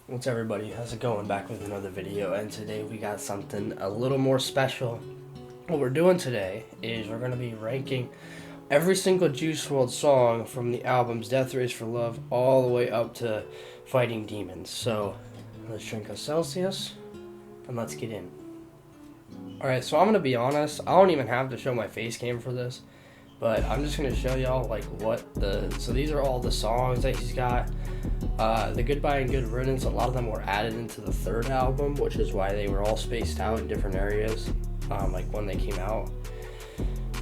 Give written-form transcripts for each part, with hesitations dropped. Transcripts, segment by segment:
What's everybody? How's it going? Back with another video, and today we got something a little more special. What we're doing today is we're going to be ranking every single Juice Wrld song from the albums Death Race for Love all the way up to Fighting Demons. So let's drink a Celsius and let's get in. Alright, so I'm going to be honest, I don't even have to show my face cam for this, but I'm just going to show y'all like so these are all the songs that he's got. The Goodbye and Good Riddance, a lot of them were added into the third album, which is why they were all spaced out in different areas, like when they came out.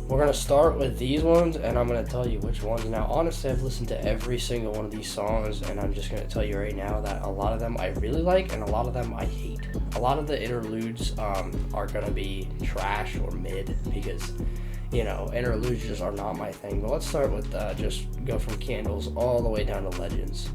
We're going to start with these ones, and I'm going to tell you which ones. Now, honestly, I've listened to every single one of these songs, and I'm just going to tell you right now that a lot of them I really like, and a lot of them I hate. A lot of the interludes are going to be trash or mid, because, you know, interludes just are not my thing. But let's start with just go from Candles all the way down to Legends.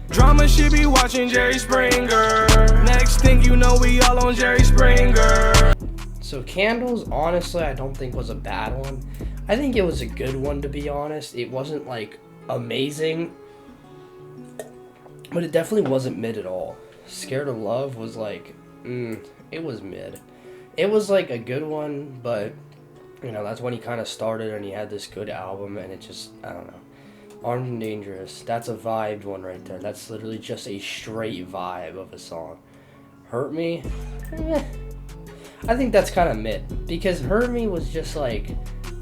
Drama should be watching Jerry Springer. Next thing you know, we all on Jerry Springer. So Candles, honestly, I don't think was a bad one. I think it was a good one, to be honest. It wasn't like amazing, but it definitely wasn't mid at all. Scared of Love was like, it was mid. It was like a good one, but you know, that's when he kind of started and he had this good album, and it just, I don't know. Armed and Dangerous, that's a vibed one right there. That's literally just a straight vibe of a song. Hurt Me, I think that's kind of mid, because Hurt Me was just like,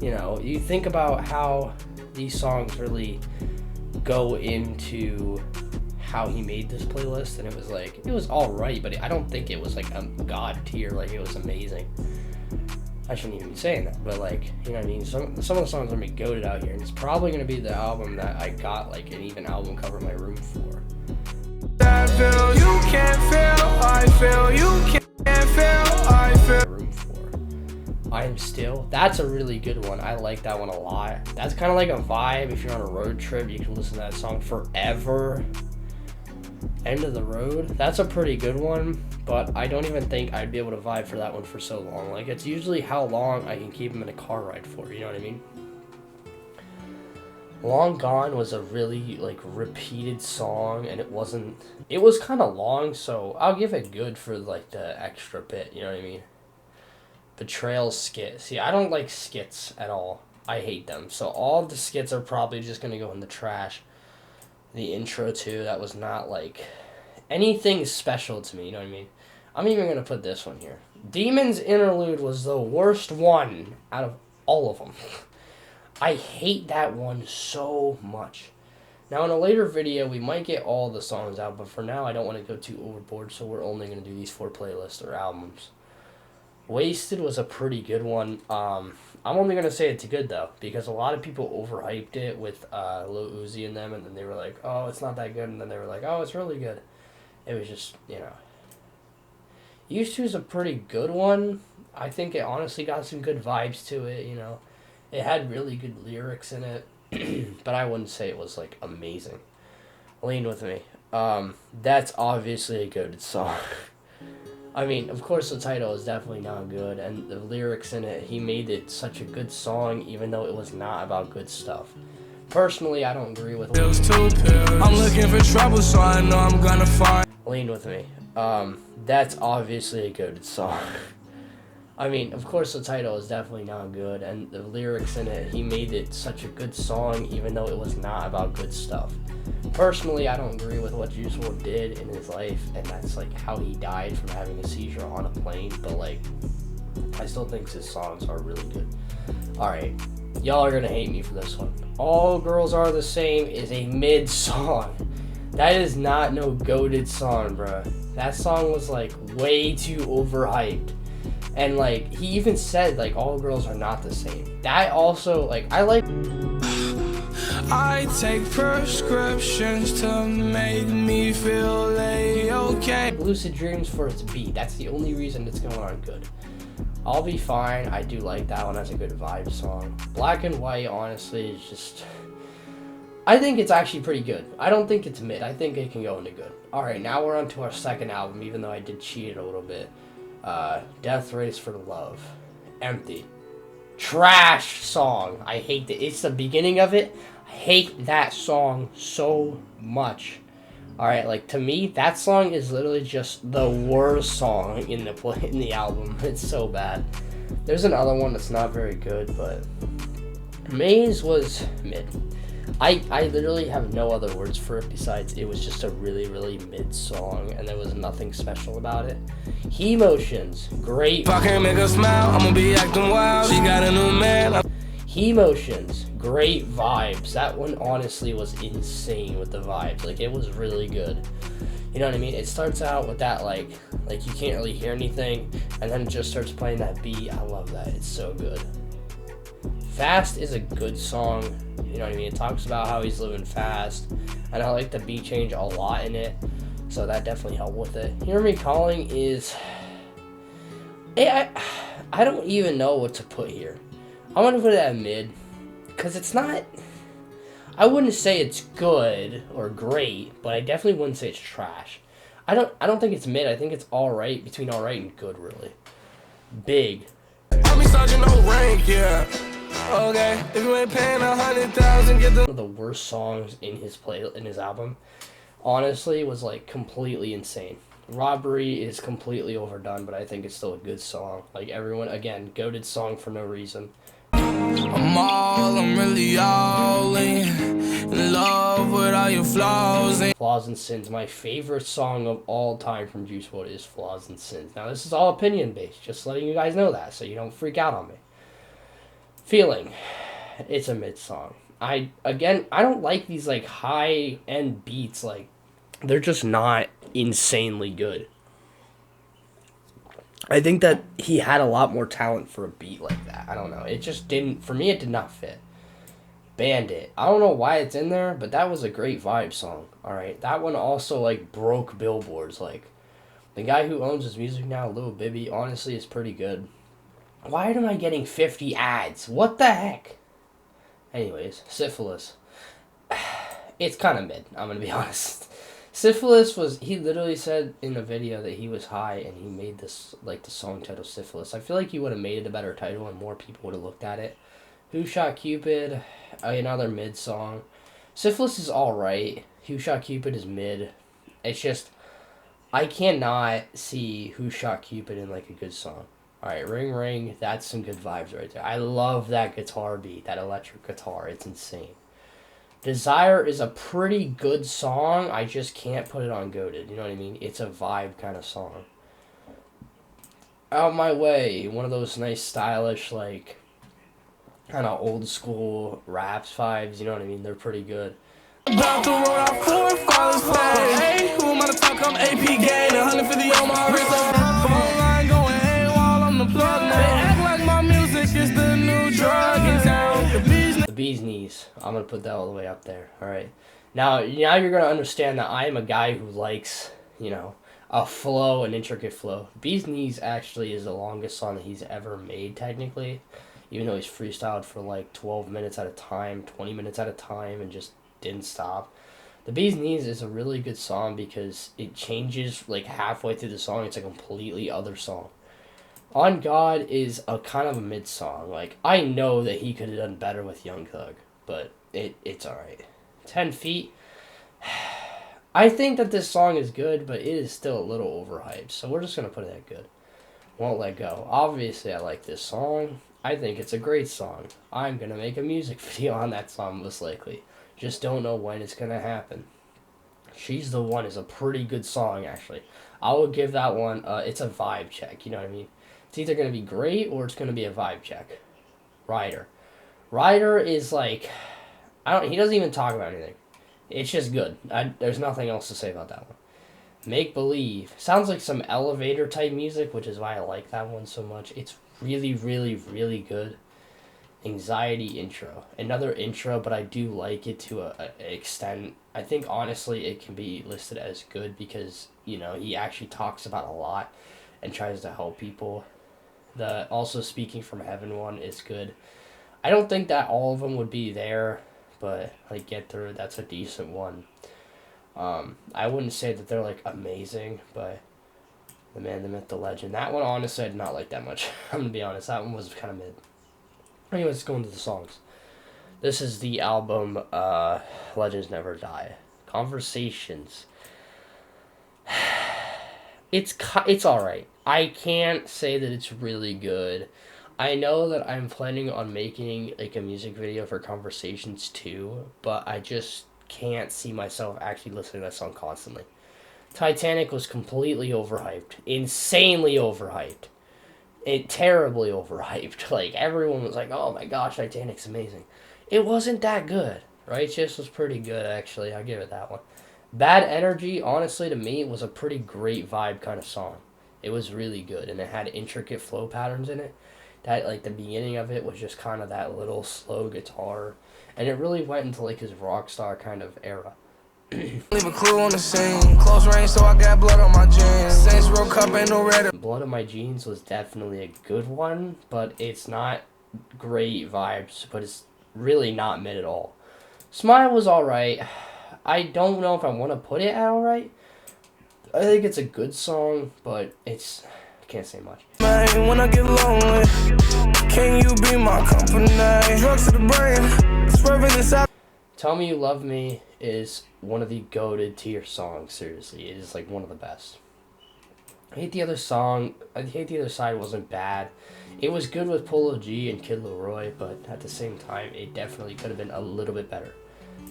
you know, you think about how these songs really go into how he made this playlist, and it was like, it was alright, but I don't think it was like a god tier, like it was amazing. I shouldn't even be saying that, but like, you know what I mean? Some of the songs are gonna be goated out here, and it's probably gonna be the album that I got like an even album cover in my room for. I feel you can't feel, I feel you can't feel, I feel. Room for. I Am Still. That's a really good one. I like that one a lot. That's kind of like a vibe. If you're on a road trip, you can listen to that song forever. End of the Road. That's a pretty good one, but I don't even think I'd be able to vibe for that one for so long. Like, it's usually how long I can keep them in a car ride for, you know what I mean? Long Gone was a really, like, repeated song, and it was kind of long, so I'll give it good for, like, the extra bit, you know what I mean? Betrayal skit. See, I don't like skits at all. I hate them. So all of the skits are probably just going to go in the trash. The intro, too, that was not, like, anything special to me, you know what I mean? I'm even going to put this one here. Demons Interlude was the worst one out of all of them. I hate that one so much. Now, in a later video, we might get all the songs out, but for now, I don't want to go too overboard, so we're only going to do these 4 playlists or albums. Wasted was a pretty good one. I'm only going to say it's good, though, because a lot of people overhyped it with Lil Uzi and them, and then they were like, oh, it's not that good, and then they were like, oh, it's really good. It was just, you know. Used To is a pretty good one. I think it honestly got some good vibes to it, you know. It had really good lyrics in it, but I wouldn't say it was, like, amazing. Lean With Me. That's obviously a good song. I mean, of course the title is definitely not good, and the lyrics in it, he made it such a good song, even though it was not about good stuff. Personally, I don't agree with I'm looking for trouble, so I know I'm gonna find. Lean With Me. That's obviously a good song. I mean, of course the title is definitely not good, and the lyrics in it, he made it such a good song, even though it was not about good stuff. Personally, I don't agree with what Juice Wrld did in his life, and that's like how he died from having a seizure on a plane, but like, I still think his songs are really good. Alright, y'all are gonna hate me for this one. All Girls Are the Same is a mid song. That is not no goated song, bruh. That song was like way too overhyped. And like, he even said like, all girls are not the same. That also, like, I take prescriptions to make me feel okay. Lucid Dreams for its beat. That's the only reason it's going on good. I'll Be Fine. I do like that one. That's a good vibe song. Black and White, honestly, is just, I think it's actually pretty good. I don't think it's mid. I think it can go into good. Alright, now we're on to our second album, even though I did cheat it a little bit. Death Race for Love. Empty. Trash song. I hate it. It's the beginning of it. I hate that song so much. All right, like to me, that song is literally just the worst song in the album. It's so bad. There's another one that's not very good, but Maze was mid. I literally have no other words for it besides it was just a really, really mid song, and there was nothing special about it. He Motions, great. If I can't make her smile, I'ma be acting wild. She got a new man. He Motions, great vibes. That one honestly was insane with the vibes. Like, it was really good. You know what I mean? It starts out with that, like you can't really hear anything, and then it just starts playing that beat. I love that. It's so good. Fast is a good song. You know what I mean? It talks about how he's living fast, and I like the beat change a lot in it, so that definitely helped with it. Hear Me Calling is... I don't even know what to put here. I'm gonna put it at mid, because it's not... I wouldn't say it's good or great, but I definitely wouldn't say it's trash. I don't think it's mid. I think it's alright, between alright and good, really. Big. I'm sergeant no rank, yeah. Okay, if you ain't paying 100,000, get the... One of the worst songs in his album, honestly, was like completely insane. Robbery is completely overdone, but I think it's still a good song. Like, everyone, again, goated song for no reason. I'm really all in love with all your flaws. Flaws and Sins. My favorite song of all time from Juice Wrld is Flaws and Sins. Now, this is all opinion based, just letting you guys know that, so you don't freak out on me. Feeling. It's a mid song. I don't like these like high end beats. Like, they're just not insanely good. I think that he had a lot more talent for a beat like that. I don't know. It just didn't, for me, it did not fit. Bandit. I don't know why it's in there, but that was a great vibe song. Alright. That one also like broke billboards. Like, the guy who owns his music now, Lil Bibby, honestly is pretty good. Why am I getting 50 ads? What the heck? Anyways, Syphilis. It's kind of mid, I'm going to be honest. Syphilis was, he literally said in a video that he was high and he made this, like, the song title Syphilis. I feel like he would have made it a better title and more people would have looked at it. Who Shot Cupid? Another mid song. Syphilis is alright. Who Shot Cupid is mid. It's just, I cannot see Who Shot Cupid in, like, a good song. Alright, Ring Ring, that's some good vibes right there. I love that guitar beat, that electric guitar. It's insane. Desire is a pretty good song. I just can't put it on Goated. You know what I mean? It's a vibe kind of song. Out My Way, one of those nice, stylish, like, kind of old school raps vibes. You know what I mean? They're pretty good. About the road, I four fathers play. Hey, who am I to talk? I'm AP gain. 150 on my wrist. Phone line going AWOL on the plug. They act like my music is the new drug in town. The Bee's Knees. I'm going to put that all the way up there. Alright. Now you're going to understand that I am a guy who likes, you know, a flow, an intricate flow. Bee's Knees actually is the longest song that he's ever made, technically. Even though he's freestyled for like 12 minutes at a time, 20 minutes at a time, and just didn't stop. The Bee's Knees is a really good song because it changes like halfway through the song. It's a completely other song. On God is a kind of a mid song. Like, I know that he could have done better with Young Thug, but it's alright. 10 Feet. I think that this song is good, but it is still a little overhyped, so we're just going to put it at good. Won't Let Go. Obviously, I like this song. I think it's a great song. I'm going to make a music video on that song, most likely. Just don't know when it's going to happen. She's the One is a pretty good song, actually. I will give that one, it's a vibe check, you know what I mean? It's either going to be great or it's going to be a vibe check. Ryder. Ryder is like, he doesn't even talk about anything. It's just good. There's nothing else to say about that one. Make Believe. Sounds like some elevator type music, which is why I like that one so much. It's really, really, really good. Anxiety intro. Another intro, but I do like it to an extent. I think, honestly, it can be listed as good because, you know, he actually talks about a lot and tries to help people. The Also Speaking from Heaven one is good. I don't think that all of them would be there, but, like, Get Through, that's a decent one. I wouldn't say that they're, like, amazing, but The Man, the Myth, the Legend. That one, honestly, I did not like that much. I'm going to be honest. That one was kind of mid. Anyways, going to the songs. This is the album, Legends Never Die. Conversations. It's all right. I can't say that it's really good. I know that I'm planning on making like a music video for Conversations too, but I just can't see myself actually listening to that song constantly. Titanic was completely overhyped, insanely overhyped, terribly overhyped. Like everyone was like, "Oh my gosh, Titanic's amazing." It wasn't that good. Righteous was pretty good actually. I'll give it that one. Bad Energy, honestly, to me, was a pretty great vibe kind of song. It was really good, and it had intricate flow patterns in it. That, like, the beginning of it was just kind of that little slow guitar, and it really went into, like, his rock star kind of era. Leave a clue on the scene. Close range, so I got blood on my jeans. Saints Row Cup ain't no red. Blood on My Jeans was definitely a good one, but it's not great vibes, but it's really not mid at all. Smile was alright. I don't know if I want to put it at alright. I think it's a good song, but I can't say much. Man, when I get lonely, can you be my company? Drugs to the brain, swerving inside. Tell Me You Love Me is one of the goated tier songs, seriously. It is like one of the best. I Hate the Other Side wasn't bad. It was good with Polo G and Kid Leroy, but at the same time, it definitely could have been a little bit better.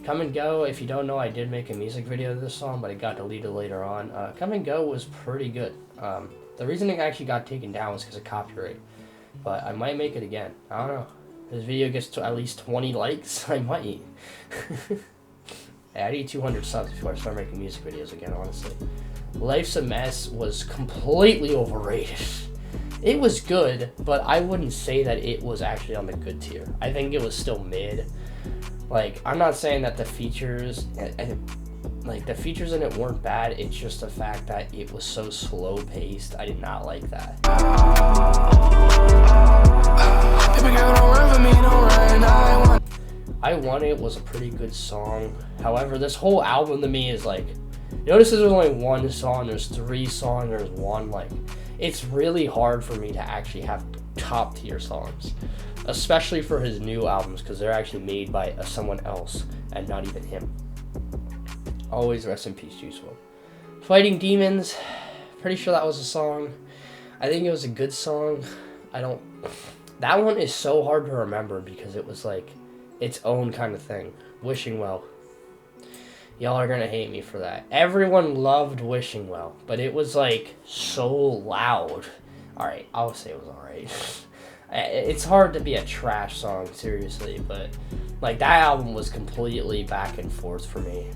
Come and Go, if you don't know, I did make a music video of this song, but it got deleted later on. Come and Go was pretty good. The reason it actually got taken down was because of copyright. But I might make it again. I don't know. This video gets to at least 20 likes, I might. I need 200 subs before I start making music videos again, honestly. Life's a Mess was completely overrated. It was good, but I wouldn't say that it was actually on the good tier. I think it was still mid. Like, I'm not saying that the features, like, the features in it weren't bad. It's just the fact that it was so slow-paced. I did not like that. I Want It was a pretty good song. However, this whole album to me is like, notice there's only one song, there's 3 songs, there's one, like, it's really hard for me to actually have top tier songs. Especially for his new albums, because they're actually made by someone else and not even him. Always rest in peace, Juice Wrld. Fighting Demons, pretty sure that was a song. I think it was a good song. That one is so hard to remember because it was like its own kind of thing. Wishing Well. Y'all are gonna hate me for that. Everyone loved Wishing Well, but it was like so loud. Alright, I'll say it was alright. It's hard to be a trash song, seriously, but like that album was completely back and forth for me.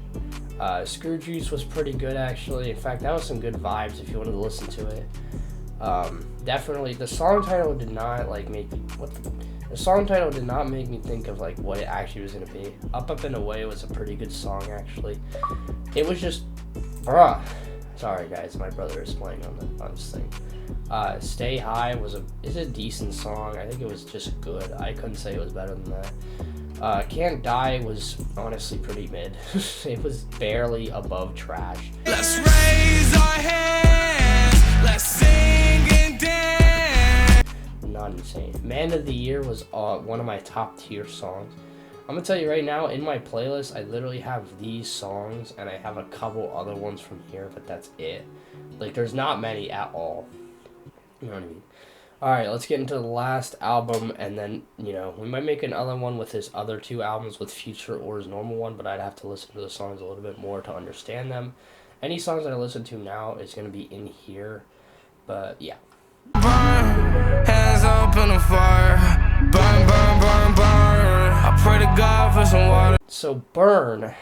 Screw Juice was pretty good, actually. In fact, that was some good vibes if you wanted to listen to it. Definitely, the song title did not like make me the song title did not make me think of like what it actually was gonna be. Up Up and Away was a pretty good song, actually. It was just, bruh. Sorry guys, my brother is playing on this thing. Stay High is a decent song. I think it was just good. I couldn't say it was better than that. Can't Die was honestly pretty mid. It was barely above trash. Let's raise our hands, let's sing and dance. Not insane. Man of the Year was one of my top tier songs. I'm gonna tell you right now, in my playlist, I literally have these songs, and I have a couple other ones from here, but that's it. Like, there's not many at all. You know what I mean? Alright, let's get into the last album, and then, you know, we might make another one with his other 2 albums with Future or his normal one, but I'd have to listen to the songs a little bit more to understand them. Any songs that I listen to now is gonna be in here, but yeah. Burn, hands up in the fire. Burn, burn, burn, burn. I pray to God for some water. So Burn,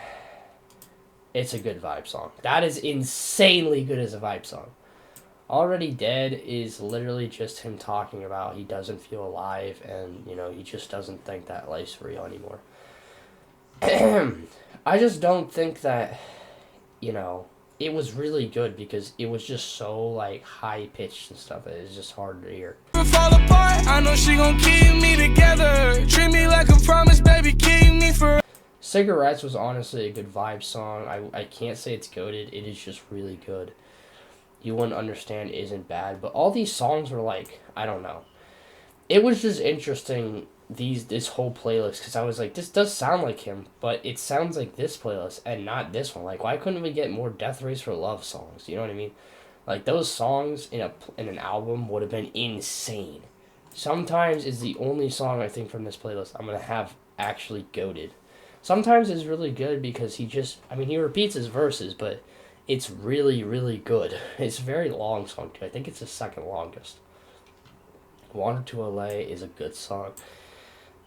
it's a good vibe song. That is insanely good as a vibe song. Already Dead is literally just him talking about he doesn't feel alive and, you know, he just doesn't think that life's real anymore. I just don't think that, you know, it was really good because it was just so, like, high-pitched and stuff. It was just hard to hear. Fall apart, I know she gon' keep me together. Treat me like a promise, baby, keep me for. Cigarettes was honestly a good vibe song. I can't say it's goated. It is just really good. You Wouldn't Understand isn't bad. But all these songs were like, I don't know. It was just interesting, this whole playlist, because I was like, this does sound like him, but it sounds like this playlist and not this one. Like, why couldn't we get more Death Race for Love songs? You know what I mean? Like those songs in an album would have been insane. Sometimes is the only song I think from this playlist I'm gonna have actually goated. Sometimes it's really good because he repeats his verses, but it's really, really good. It's a very long song too. I think it's the second longest. Wander to LA is a good song.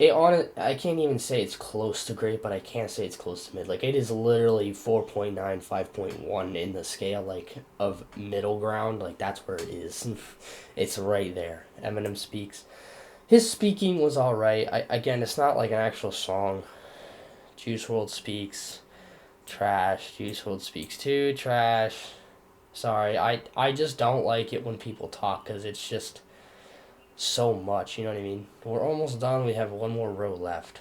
I can't even say it's close to great, but I can't say it's close to mid. Like it is literally 4.9, 5.1 in the scale like of middle ground. Like that's where it is. It's right there. Eminem speaks. His speaking was all right. Again, it's not like an actual song. Juice Wrld speaks. Trash. Juice Wrld speaks too. Trash. Sorry, I just don't like it when people talk because it's just so much, you know what I mean? We're almost done. We have one more row left.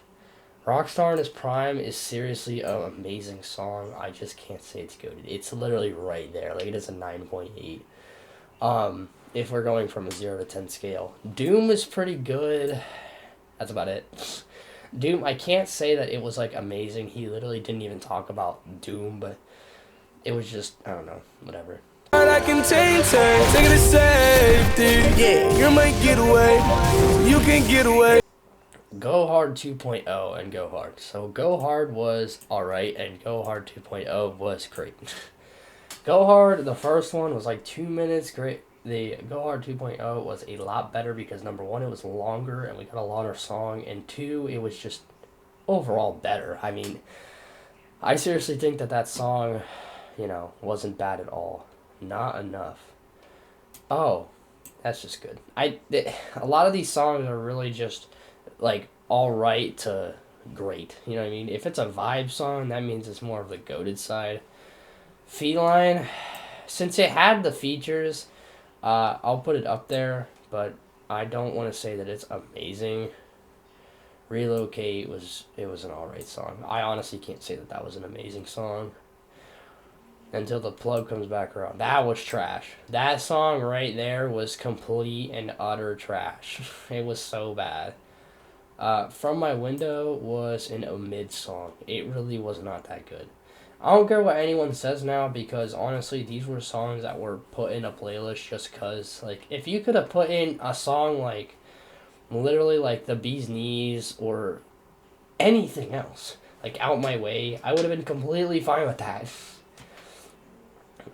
Rockstar in His Prime is seriously an amazing song. I just can't say it's good. It's literally right there. Like, it is a 9.8. If we're going from a 0 to 10 scale. Doom is pretty good. That's about it. Doom, I can't say that it was, like, amazing. He literally didn't even talk about Doom, but it was just, I don't know, whatever. I can take it to safety. Yeah, you might get away. You can get away. Go Hard 2.0 and Go Hard. So Go Hard was alright, and Go Hard 2.0 was great. Go Hard, the first one was like 2 minutes, great. The Go Hard 2.0 was a lot better because number one, it was longer and we got a longer song, and two, it was just overall better. I mean, I seriously think that song, wasn't bad at all. Not enough. Oh, that's just good. A lot of these songs are really just like all right to great. You know what I mean? If it's a vibe song, that means it's more of the goated side. Feline, since it had the features, I'll put it up there, but I don't want to say that it's amazing. Relocate was an alright song. I honestly can't say that was an amazing song. Until the plug comes back around. That was trash. That song right there was complete and utter trash. It was so bad. From My Window was a mid song. It really was not that good. I don't care what anyone says now because honestly, these were songs that were put in a playlist just because. Like, if you could have put in a song like, literally like The Bee's Knees or anything else, like Out My Way, I would have been completely fine with that.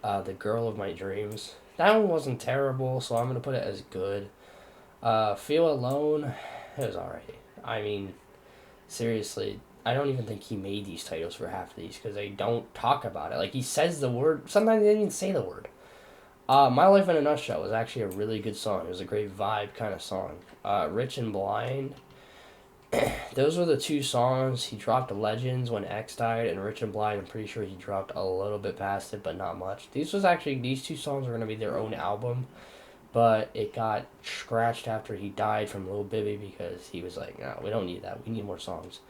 The Girl of My Dreams. That one wasn't terrible, so I'm going to put it as good. Feel Alone, it was alright. I mean, seriously, I don't even think he made these titles for half of these because they don't talk about it. Like, he says the word, sometimes they didn't even say the word. My Life in a Nutshell was actually a really good song. It was a great vibe kind of song. Rich and Blind, those were the two songs. He dropped Legends when X died, and Rich and Blind, I'm pretty sure he dropped a little bit past it, but not much. These two songs were going to be their own album, but it got scratched after he died from Lil Bibby because he was like, no, we don't need that. We need more songs.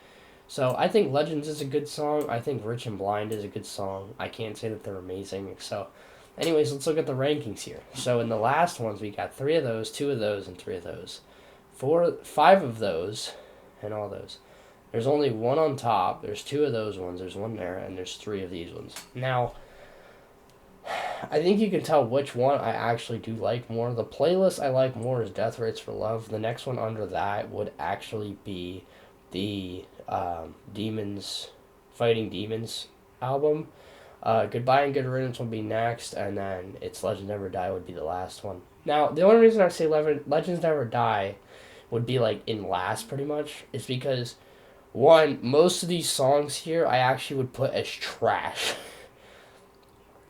So I think Legends is a good song. I think Rich and Blind is a good song. I can't say that they're amazing. So anyways, let's look at the rankings here. So in the last ones, we got 3 of those, 2 of those, and 3 of those. 5 of those... and all those. There's only 1 on top. There's 2 of those ones. There's 1 there, and there's 3 of these ones. Now, I think you can tell which one I actually do like more. The playlist I like more is Death Rates for Love. The next one under that would actually be the Fighting Demons album. Goodbye and Good Riddance will be next, and then It's Legends Never Die would be the last one. Now, the only reason I say Legends Never Die would be like in last pretty much is because, one, most of these songs here I actually would put as trash.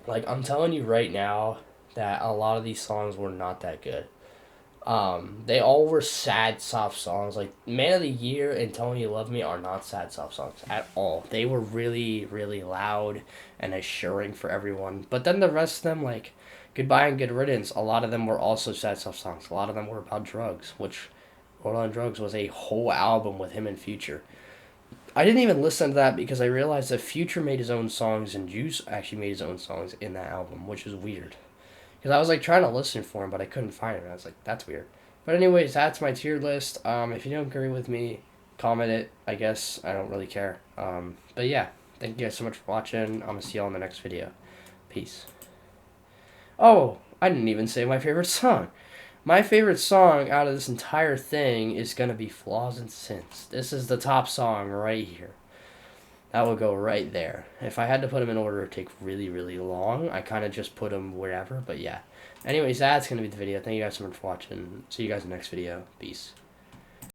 Like, I'm telling you right now that a lot of these songs were not that good. They all were sad, soft songs. Like, Man of the Year and Tell Me You Love Me are not sad, soft songs at all. They were really, really loud and assuring for everyone. But then the rest of them, like Goodbye and Good Riddance, a lot of them were also sad, soft songs. A lot of them were about drugs, which Roll on Drugs was a whole album with him and Future. I didn't even listen to that because I realized that Future made his own songs and Juice actually made his own songs in that album, which is weird. Because I was like trying to listen for him, but I couldn't find it. I was like, that's weird. But anyways, that's my tier list. If you don't agree with me, comment it. I guess I don't really care. But yeah, thank you guys so much for watching. I'm going to see y'all in the next video. Peace. Oh, I didn't even say my favorite song. My favorite song out of this entire thing is going to be Flaws and Sins. This is the top song right here. That would go right there. If I had to put them in order, it would take really, really long. I kind of just put them wherever, but yeah. Anyways, that's going to be the video. Thank you guys so much for watching. See you guys in the next video. Peace.